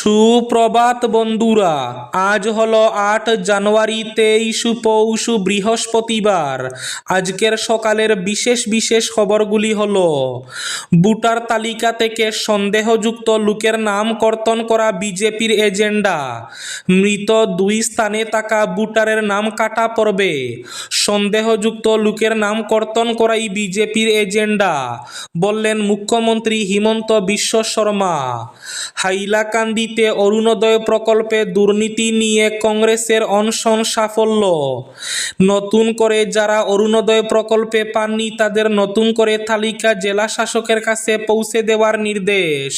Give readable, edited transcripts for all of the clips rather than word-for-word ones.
সুপ্রভাত বন্ধুরা, আজ হলো 8 জানুয়ারি 23 পৌষ বৃহস্পতিবার। আজকের সকালের বিশেষ বিশেষ খবরগুলি হলো: ভোটার তালিকা থেকে সন্দেহযুক্ত লোকের নাম কর্তন করা বিজেপির এজেন্ডা। মৃত 2 স্থানে থাকা ভোটারের নাম কাটা পড়বে। সন্দেহযুক্ত লোকের নাম কর্তন করাই বিজেপির এজেন্ডা, বললেন মুখ্যমন্ত্রী হিমন্ত বিশ্ব শর্মা। হাইলাকান্দিতে অরুণোদয় প্রকল্পে দুর্নীতি নিয়ে কংগ্রেসের অনশন সাফল্য। নতুন করে যারা অরুণোদয় প্রকল্পে পাননি তাদের নতুন করে তালিকা জেলা শাসকের কাছে পৌঁছে দেওয়ার নির্দেশ।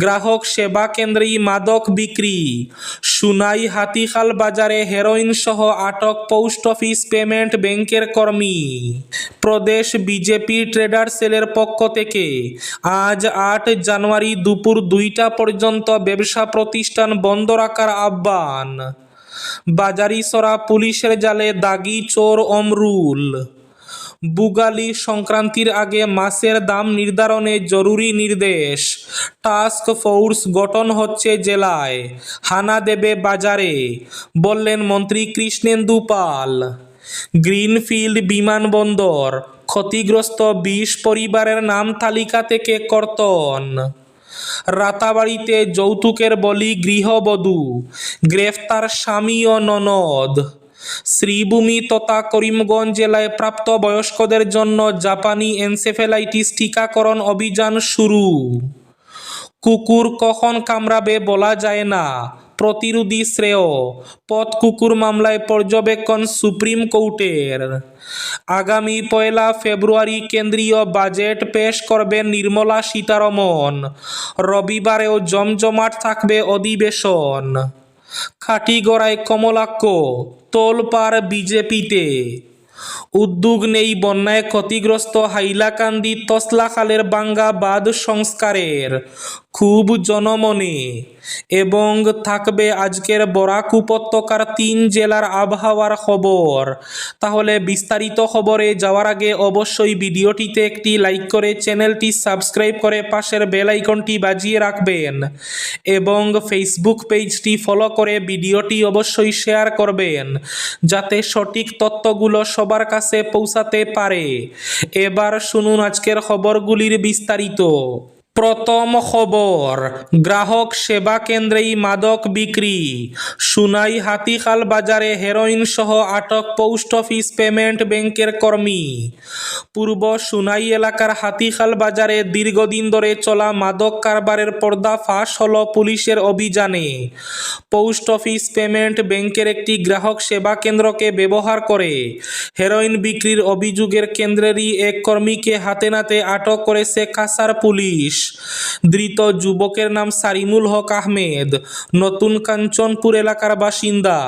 গ্রাহক সেবা কেন্দ্রেই মাদক বিক্রি। সুনাই হাতিখাল বাজারে হেরোইন সহ আটক পোস্ট অফিস পেমেন্ট ব্যাংকের কর্মী। প্রদেশ বিজেপি ট্রেডার সেলের পক্ষ থেকে আজ 8 জানুয়ারি দুপুর 2টা পর্যন্ত ব্যবসা প্রতিষ্ঠান বন্ধ রাখার আহ্বান। বাজারিছড়া পুলিশের জালে দাগি চোর অমরুল। বুগালি সংক্রান্তির আগে মাছের দাম নির্ধারণে জরুরি নির্দেশ। টাস্ক ফোর্স গঠন হচ্ছে জেলায়, হানা দেবে বাজারে, বললেন মন্ত্রী কৃষ্ণেন্দু পাল। গ্রিনফিল্ড বিমানবন্দর ক্ষতিগ্রস্ত 20 পরিবারের নাম তালিকা থেকে কর্তন। রাতাবাড়িতে যৌতুকের বলি গৃহবধূ, গ্রেফতার স্বামী ও ননদ। শ্রীভূমি তথা করিমগঞ্জ জেলায় প্রাপ্তবয়স্কদের জন্য জাপানি এনসেফ্যালাইটিস টিকাকরণ অভিযান শুরু। কুকুর কখন কামড়াবে বলা যায় না, প্রতিরোধী শ্রেয়। পথ কুকুর মামলায় পর্যবেক্ষণ সুপ্রিম কোর্টের। আগামী 1 ফেব্রুয়ারি কেন্দ্রীয় বাজেট পেশ করবেন নির্মলা সীতারমণ। রবিবারেও জমজমাট থাকবে অধিবেশন। খাটিগড়ায় কমলাক্ষ, তোলপাড় বিজেপিতে। উদ্যোগ নেই বন্যায় ক্ষতিগ্রস্ত হাইলাকান্দি তসলাখালের বাঙ্গা বাঁধ সংস্কারের, খুব জনমনে। এবং থাকবে আজকের বরাক উপত্যকার 3 জেলার আবহাওয়ার খবর। তাহলে বিস্তারিত খবরে যাওয়ার আগে অবশ্যই ভিডিওটিতে একটি লাইক করে চ্যানেলটি সাবস্ক্রাইব করে পাশের বেল আইকনটি বাজিয়ে রাখবেন এবং ফেসবুক পেজটি ফলো করে ভিডিওটি অবশ্যই শেয়ার করবেন যাতে সঠিক তথ্যগুলো সবার কাছে পৌঁছাতে পারে। এবার শুনুন আজকের খবরগুলির বিস্তারিত। প্রথম খবর, গ্রাহক সেবা কেন্দ্রেই মাদক বিক্রি। সুনাই হাতিখাল বাজারে হেরোইন সহ আটক পোস্ট অফিস পেমেন্ট ব্যাংকের কর্মী। পূর্ব সুনাই এলাকার হাতিখাল বাজারে দীর্ঘদিন ধরে চলা মাদক কারবারের পর্দা ফাঁস হল পুলিশের অভিযানে। পোস্ট অফিস পেমেন্ট ব্যাংকের একটি গ্রাহক সেবা কেন্দ্রকে ব্যবহার করে হেরোইন বিক্রির অভিযোগের কেন্দ্রেরই এক কর্মীকে হাতে নাতে আটক করেছে কাছাড় পুলিশ। ধৃত যুবকের নাম সারিমুল হক আহমেদ, নতুন কাঞ্চনপুর এলাকার বাসিন্দা।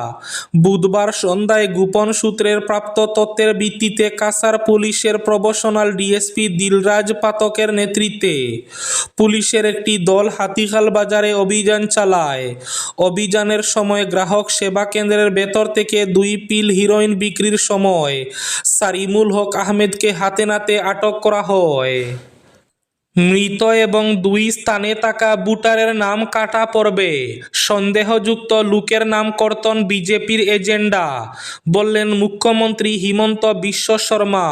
বুধবার সন্ধ্যায় গোপন সূত্রের প্রাপ্ত তথ্যের ভিত্তিতে কাছাড় পুলিশের প্রবশনাল ডিএসপি দিলরাজ পাতকের নেতৃত্বে পুলিশের একটি দল হাতিখাল বাজারে অভিযান চালায়। অভিযানের সময় গ্রাহক সেবা কেন্দ্রের ভেতর থেকে 2 পিল হিরোইন বিক্রির সময় সারিমুল হক আহমেদকে হাতে নাতে আটক করা হয়। মৃত এবং 2 স্থানে থাকা ভোটারের নাম কাটা পড়বে। সন্দেহযুক্ত লোকের নাম কর্তন বিজেপির এজেন্ডা, বললেন মুখ্যমন্ত্রী হিমন্ত বিশ্ব শর্মা।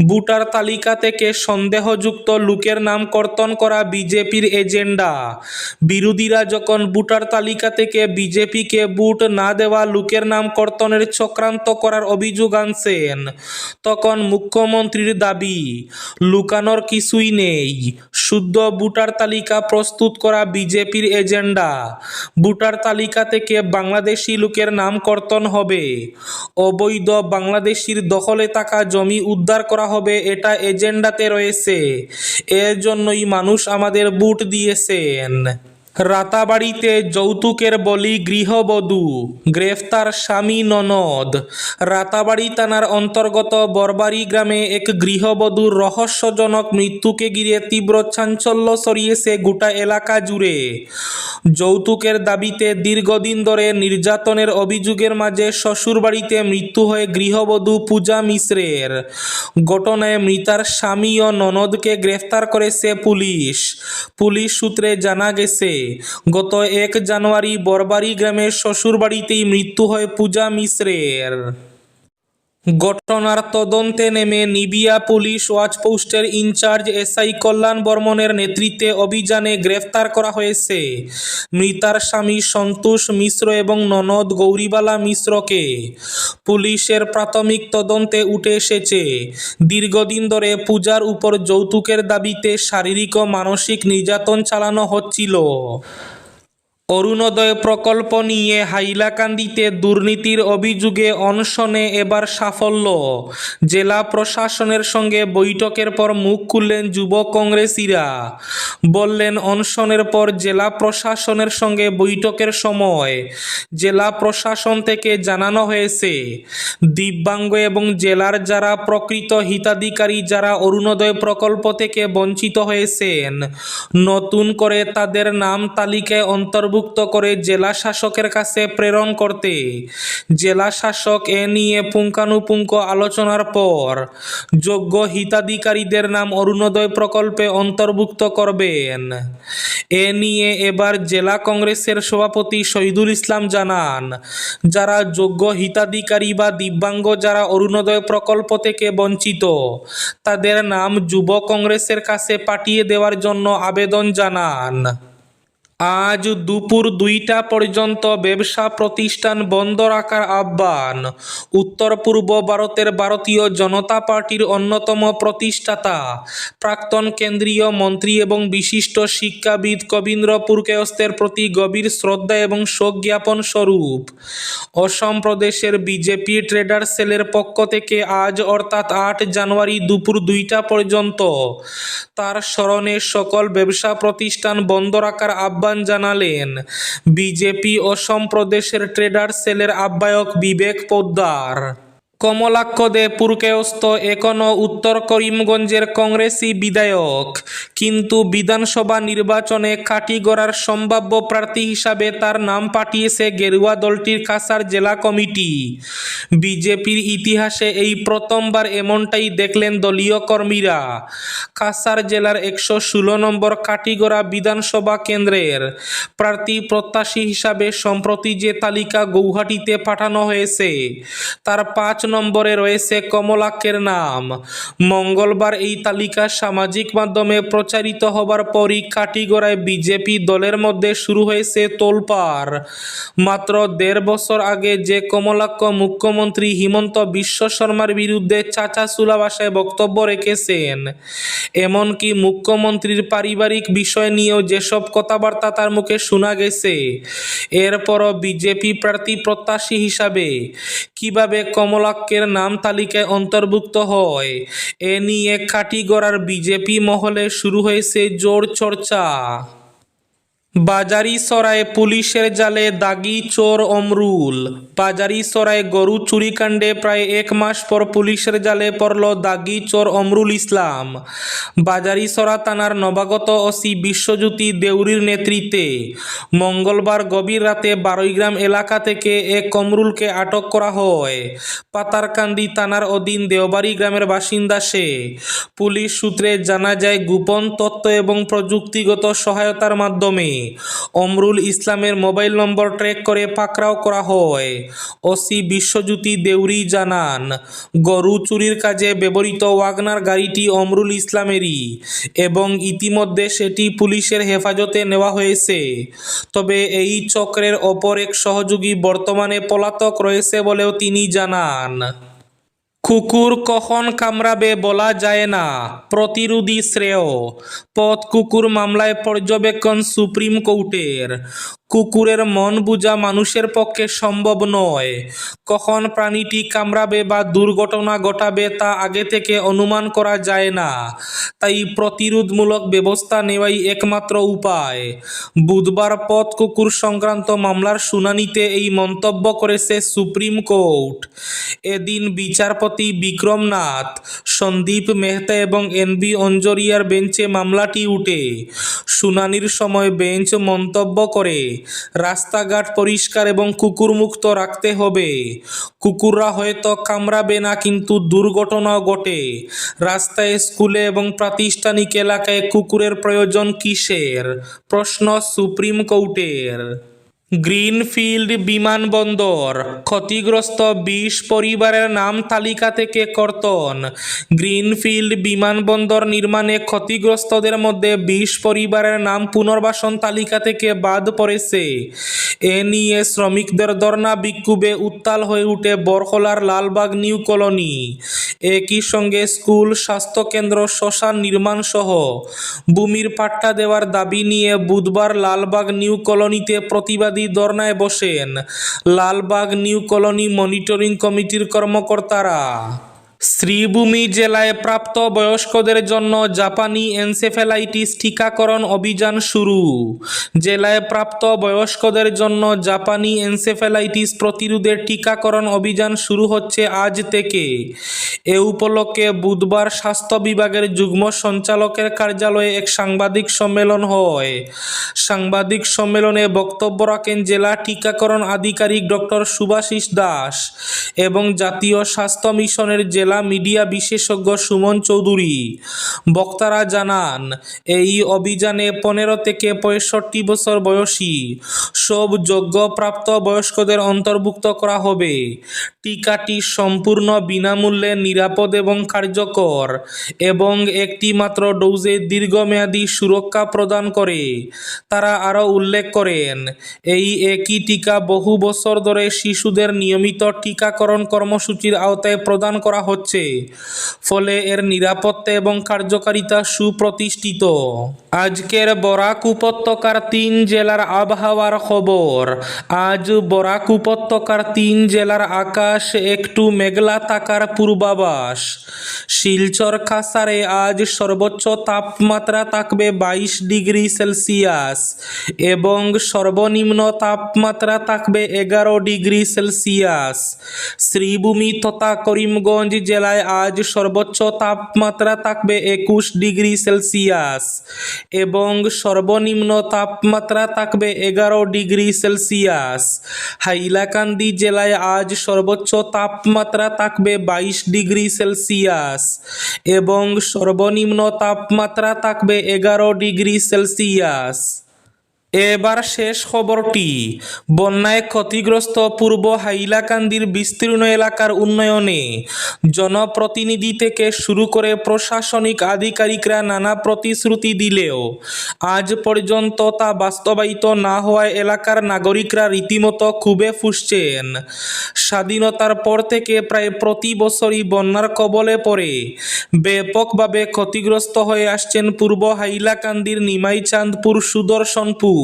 ভোটার তালিকা থেকে সন্দেহযুক্ত লোকের নাম কর্তন করা বিজেপির এজেন্ডা। বিরোধীরা যখন ভোটার তালিকা থেকে বিজেপিকে ভোট না দেওয়া লোকের নাম কর্তনের চক্রান্ত করার অভিযোগ আনছেন, তখন মুখ্যমন্ত্রীর দাবি লুকানোর কিছুই নেই। শুদ্ধ ভোটার তালিকা প্রস্তুত করা বিজেপির এজেন্ডা। ভোটার তালিকা থেকে বাংলাদেশি লোকের নাম কর্তন হবে, অবৈধ বাংলাদেশির দখলে থাকা জমি উদ্ধার করা হবে, এটা এজেন্ডাতে রয়েছে। এর জন্যই মানুষ আমাদের ভোট দিয়েছেন। রাতাবাড়িতে যৌতুকের বলি গৃহবধূ, গ্রেফতার স্বামী ননদ। রাতাবাড়ি থানার অন্তর্গত বরবাড়ি গ্রামে এক গৃহবধূর রহস্যজনক মৃত্যুকে ঘিরে তীব্র চাঞ্চল্য ছড়িয়েছে গোটা এলাকা জুড়ে। যৌতুকের দাবিতে দীর্ঘদিন ধরে নির্যাতনের অভিযোগের মাঝে শ্বশুরবাড়িতে মৃত্যু হয় গৃহবধূ পূজা মিশ্রের। ঘটনায় মৃতার স্বামী ও ননদকে গ্রেফতার করেছে পুলিশ। পুলিশ সূত্রে জানা গেছে, গত 1 জানুয়ারি বরবাড়ি গ্রামের শ্বশুরবাড়িতেই মৃত্যু হয় পূজা মিশ্রের। ঘটনার তদন্তে নেমে নিবিয়া পুলিশ ওয়াচপোস্টের ইনচার্জ এসআই কল্যাণ বর্মনের নেতৃত্বে অভিযানে গ্রেফতার করা হয়েছে মৃতার স্বামী সন্তোষ মিশ্র এবং ননদ গৌরীবালা মিশ্রকে। পুলিশের প্রাথমিক তদন্তে উঠে এসেছে, দীর্ঘদিন ধরে পূজার উপর যৌতুকের দাবিতে শারীরিক ও মানসিক নির্যাতন চালানো হচ্ছিল। অরুণোদয় প্রকল্প নিয়ে হাইলাকান্দিতে দুর্নীতির অভিযোগে অনশনে এবার সাফল্য। জেলা প্রশাসনের সঙ্গে বৈঠকের পর মুখ খুললেন যুব কংগ্রেসীরা। বললেন, অনশনের পর জেলা প্রশাসনের সঙ্গে বৈঠকের সময় জেলা প্রশাসন থেকে জানানো হয়েছে, দিব্যাঙ্গ এবং জেলার যারা প্রকৃত হিতাধিকারী যারা অরুণোদয় প্রকল্প থেকে বঞ্চিত হয়েছেন, নতুন করে তাদের নাম তালিকায় অন্তর্ভুক্ত করে জেলা শাসকের কাছে প্রেরণ করতে। জেলা শাসক এ নিয়ে পুঙ্খানুপুঙ্খ আলোচনার পর যোগ্য হিতাধিকারীদের নাম অরুণোদয় প্রকল্পে অন্তর্ভুক্ত করবেন। এ নিয়ে এবার জেলা কংগ্রেসের সভাপতি শহীদুল ইসলাম জানান, যারা যোগ্য হিতাধিকারী বা দিব্যাঙ্গ যারা অরুণোদয় প্রকল্প থেকে বঞ্চিত, তাদের নাম যুব কংগ্রেসের কাছে পাঠিয়ে দেওয়ার জন্য আবেদন জানান। আজ দুপুর 2টা পর্যন্ত ব্যবসা প্রতিষ্ঠান বন্ধ রাখার আহ্বান। উত্তর পূর্ব ভারতের ভারতীয় জনতা পার্টির অন্যতম প্রতিষ্ঠাতা, প্রাক্তন কেন্দ্রীয় মন্ত্রী এবং বিশিষ্ট শিক্ষাবিদ কবীন্দ্র পুরকায়স্থের প্রতি গভীর শ্রদ্ধা এবং শোক জ্ঞাপন স্বরূপ অসম প্রদেশের বিজেপি ট্রেডার সেলের পক্ষ থেকে আজ অর্থাৎ 8 জানুয়ারি দুপুর 2টা পর্যন্ত তার স্মরণে সকল ব্যবসা প্রতিষ্ঠান বন্ধ রাখার আহ্বান জানালেন বিজেপি অসম প্রদেশের ট্রেডার সেলের আহ্বায়ক বিবেক পোদ্দার। কমলাক্ষ দে পুরকায়স্থ এখনও উত্তর করিমগঞ্জের কংগ্রেসি বিধায়ক, কিন্তু বিধানসভা নির্বাচনে কাটিগড়ার সম্ভাব্য প্রার্থী হিসাবে তার নাম পাঠিয়েছে গেরুয়া দলটির কাছাড় জেলা কমিটি। বিজেপির ইতিহাসে এই প্রথমবার এমনটাই দেখলেন দলীয় কর্মীরা। কাছাড় জেলার 116 নম্বর কাটিগড়া বিধানসভা কেন্দ্রের প্রার্থী প্রত্যাশী হিসাবে সম্প্রতি যে তালিকা গৌহাটিতে পাঠানো হয়েছে, তার 5 নম্বরে রয়েছে কমলাক্ষের নাম। মঙ্গলবার এই তালিকা সামাজিক মাধ্যমে প্রচারিত হবার পরই কাটিগড়ায় বিজেপি দলের মধ্যে শুরু হয়েছে তোলপাড়। মাত্র 1.5 বছর আগে যে কমলাক্ষ মুখ্যমন্ত্রী হিমন্ত বিশ্ব শর্মার বিরুদ্ধে চাঁচাছোলা ভাষায় বক্তব্য রেখেছেন, এমনকি মুখ্যমন্ত্রীর পারিবারিক বিষয় নিয়েও যেসব কথাবার্তা তার মুখে শোনা গেছে, এরপরও বিজেপি প্রার্থী প্রত্যাশী হিসাবে কিভাবে কমলাক্ষের নাম তালিকায় অন্তর্ভুক্ত হয়, এ নিয়ে কাটিগড়ার বিজেপি মহলে শুরু হয়েছে জোর চর্চা। বাজারিসরায় পুলিশের জালে দাগি চোর অমরুল। বাজারিসরায় গরু চুরিকাণ্ডে প্রায় 1 মাস পর পুলিশের জালে পড়ল দাগি চোর অমরুল ইসলাম। বাজারিসরা থানার নবাগত ওসি বিশ্বজ্যোতি দেউরির নেতৃত্বে মঙ্গলবার গভীর রাতে বারৈগ্রাম এলাকা থেকে এক অমরুলকে আটক করা হয়। পাতারকান্দি থানার অধীন দেওবাড়ি গ্রামের বাসিন্দা সে। পুলিশ সূত্রে জানা যায়, গোপন তথ্য এবং প্রযুক্তিগত সহায়তার মাধ্যমে অমরুল ইসলামের মোবাইল নম্বর ট্র্যাক করে পাকড়াও করা হয়। ওসি বিশ্বজ্যোতি দেউরি জানান, গরু চুরির কাজে ব্যবহৃত ওয়াগনার গাড়িটি অমরুল ইসলামেরই এবং ইতিমধ্যে সেটি পুলিশের হেফাজতে নেওয়া হয়েছে। তবে এই চক্রের অপর এক সহযোগী বর্তমানে পলাতক রয়েছে বলেও তিনি জানান। কুকুর কখন কামড়াবে বলা যায় না, প্রতিরোধী শ্রেয়। পথ কুকুর মামলায় পর্যবেক্ষণ সুপ্রিম কোর্টের। কুকুরের মন বোঝা মানুষের পক্ষে সম্ভব নয়। কখন প্রাণীটি কামড়াবে বা দুর্ঘটনা ঘটাবে তা আগে থেকে অনুমান করা যায় না, তাই প্রতিরোধমূলক ব্যবস্থা নেওয়াই একমাত্র উপায়। বুধবার পথ কুকুর সংক্রান্ত মামলার শুনানিতে এই মন্তব্য করেছে সুপ্রিম কোর্ট। এদিন বিচারপতি বিক্রম নাথ, সন্দীপ মেহতা এবং এনবি অঞ্জরিয়ার বেঞ্চে মামলাটি উঠে। শুনানির সময় বেঞ্চ মন্তব্য করে, রাস্তাঘাট পরিষ্কার এবং কুকুরমুক্ত রাখতে হবে। কুকুররা হয়তো কামড়াবে না, কিন্তু দুর্ঘটনাও ঘটে। রাস্তায়, স্কুলে এবং প্রাতিষ্ঠানিক এলাকায় কুকুরের প্রয়োজন কিসের? প্রশ্ন সুপ্রিম কোর্টের। গ্রিনফিল্ড বিমানবন্দর ক্ষতিগ্রস্ত ২০ পরিবারের নাম তালিকা থেকে কর্তন। গ্রিনফিল্ড বিমানবন্দর নির্মাণে ক্ষতিগ্রস্তদের মধ্যে ২০ পরিবারের নাম পুনর্বাসন তালিকা থেকে বাদ পড়েছে। এ নিয়ে শ্রমিকদের ধর্ণা বিক্ষোভে উত্তাল হয়ে ওঠে বরখলার লালবাগ নিউ কলোনি। একই সঙ্গে স্কুল, স্বাস্থ্যকেন্দ্র, শ্মশান নির্মাণ সহ ভূমির পাট্টা দেওয়ার দাবি নিয়ে বুধবার লালবাগ নিউ কলোনিতে প্রতিবাদী ধর্নায় বসেন লালবাগ নিউ কলোনি মনিটরিং কমিটির কর্মকর্তারা। শ্রীভূমি জেলায় প্রাপ্ত বয়স্কদের জন্য জাপানি এনসেফ্যালাইটিস টিকাকরণ অভিযান শুরু। জেলায় প্রাপ্ত বয়স্কদের জন্য জাপানি এনসেফ্যালাইটিস প্রতিরোধের টিকাকরণ অভিযান শুরু হচ্ছে আজ থেকে। এ উপলক্ষে বুধবার স্বাস্থ্য বিভাগের যুগ্ম সঞ্চালকের কার্যালয়ে এক সাংবাদিক সম্মেলন হয়। সাংবাদিক সম্মেলনে বক্তব্য রাখেন জেলা টিকাকরণ আধিকারিক ডক্টর শুভাশিস দাস এবং জাতীয় স্বাস্থ্য মিশনের জেলা মিডিয়া বিশেষজ্ঞ সুমন চৌধুরী। বক্তারা জানান, এই অভিযানে ১৫ থেকে ৬৫ বছর বয়সী সব যোগ্য প্রাপ্ত বয়স্কদের অন্তর্ভুক্ত করা হবে। টিকাটি সম্পূর্ণ বিনামূল্যে, নিরাপদ এবং কার্যকর এবং একটি মাত্র ডোজে দীর্ঘমেয়াদী সুরক্ষা প্রদান করে। তারা আরও উল্লেখ করেন, এই একই টিকা বহু বছর ধরে শিশুদের নিয়মিত টিকাকরণ কর্মসূচির আওতায় প্রদান করা হচ্ছে, ফলে এর নিরাপত্তা এবং কার্যকারিতা সুপ্রতিষ্ঠিত। আজকের বরাক উপত্যকার ৩ জেলার আবহাওয়ার খবর। আজ বরাক উপত্যকার ৩ জেলার আকাশ একটু মেঘলা থাকার পূর্বাভাস। শিলচর কাছাড়ে আজ সর্বোচ্চ তাপমাত্রা থাকবে ২২ ডিগ্রি সেলসিয়াস এবং সর্বনিম্ন তাপমাত্রা থাকবে ১১ ডিগ্রি সেলসিয়াস। শ্রীভূমি তথা করিমগঞ্জ জেলায় আজ সর্বোচ্চ তাপমাত্রা থাকবে ২১ ডিগ্রি সেলসিয়াস এবং সর্বনিম্ন তাপমাত্রা থাকবে ১১ ডিগ্রি সেলসিয়াস। হাইলাকান্দি জেলায় আজ সর্বোচ্চ তাপমাত্রা থাকবে ২২ ডিগ্রি সেলসিয়াস এবং সর্বনিম্ন তাপমাত্রা থাকবে ১১ ডিগ্রি সেলসিয়াস। এবার শেষ খবরটি। বন্যায় ক্ষতিগ্রস্ত পূর্ব হাইলাকান্দির বিস্তীর্ণ এলাকার উন্নয়নে জনপ্রতিনিধি থেকে শুরু করে প্রশাসনিক আধিকারিকরা নানা প্রতিশ্রুতি দিলেও আজ পর্যন্ত তা বাস্তবায়িত না হওয়ায় এলাকার নাগরিকরা রীতিমতো ক্ষোভে ফুঁসছেন। স্বাধীনতার পর থেকে প্রায় প্রতি বছরই বন্যার কবলে পড়ে ব্যাপকভাবে ক্ষতিগ্রস্ত হয়ে আসছেন পূর্ব হাইলাকান্দির নিমাইচাঁদপুর, সুদর্শনপুর,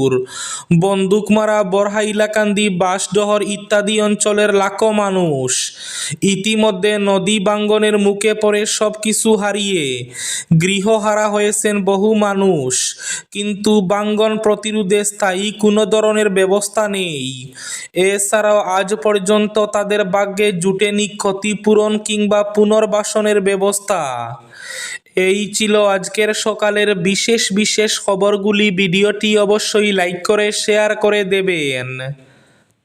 বন্দুকমারা, বড়হাইলাকান্দি, বাঁশডোহর ইত্যাদি অঞ্চলের লাখো মানুষ। ইতিমধ্যে নদী ভাঙ্গনের মুখে পড়ে সবকিছু হারিয়ে গৃহহারা হয়েছেন বহু মানুষ, কিন্তু ভাঙ্গন প্রতিরোধে স্থায়ী কোনো ধরনের ব্যবস্থা নেই। এছাড়াও আজ পর্যন্ত তাদের ভাগ্যে জুটেনি ক্ষতিপূরণ কিংবা পুনর্বাসনের ব্যবস্থা। এই ছিল আজকের সকালের বিশেষ খবরগুলি। ভিডিওটি অবশ্যই লাইক করে শেয়ার করে দেবেন।